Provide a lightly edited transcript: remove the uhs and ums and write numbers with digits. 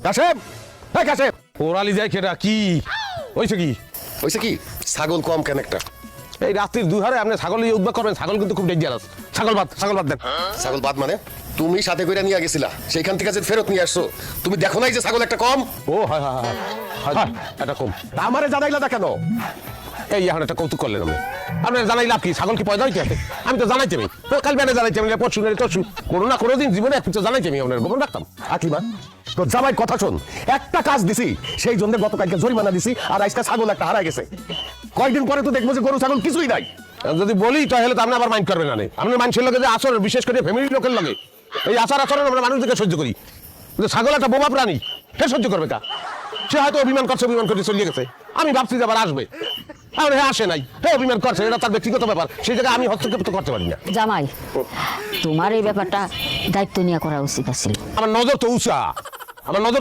কাশেম, হ্যাঁ কাশেম, ওরালি যায় কেটা কি হয়েছে কি? হয়েছে কি? ছাগল কম কেন একটা? এই রাত্রির দুহারে আপনি ছাগল নিয়ে উদ্যোগ করবেন, ছাগল কিন্তু খুব ডেঞ্জারাস। ছাগল বাদ দেন। ছাগল বাদ মানে? তুমি সাথে করে নিয়ে গেছিলা, সেইখান থেকে যে ফেরত নিয়ে আসছো, তুমি দেখো নাই যে ছাগল একটা কম? ও হয় হয় হয় হয়, হয়, এটা কম। আমারে জানাইলা না কেন? এই এখন একটা কৌতুক করলেন আপনি। আপনার জানাই লাভ কি? ছাগল কি পয়দা হইতে আছে? আমি তো জানাইছি আমি কাল বেড়ে জানাইছি আমি, পরশু তরশু কোনো না কোনো দিন জীবনে একটু জানাইছি আমি, আপনার গোপন রাখতাম। আকিমা, তোর জামাই কথা শোন, একটা কাজ দিছি সেই জন্য গতকালকে জরিমানা দিছি, আর আজকে ছাগল একটা হারাই গেছে। কয়েকদিন পরে তো দেখবো যে গরু ছাগল কিছুই নাই। যদি বলি তাহলে তো আপনি আবার মাইন্ড করবেন না। আপনি মানুষের লোকে যে আচরণ, বিশেষ করে ফ্যামিলির লোকের লগে এই আচার আচরণ আমরা মানুষদেরকে সহ্য করি, কিন্তু ছাগল একটা বোমা প্রাণী, সে সহ্য করবে কা? সে হয়তো অভিমান করে চলিয়ে গেছে, আমি ভাবছি যে আবার আসবে, আর হ্যাঁ আসে নাই, হ্যাঁ অভিমান করছে, এটা তার ব্যক্তিগত ব্যাপার, সেই জায়গায় আমি হস্তক্ষেপ তো করতে পারি না। জামাই, তোমার এই ব্যাপারটা দায়িত্ব নিয়ে করা উচিত আছিল। আমার নজর তো উঁচা, আমার নজর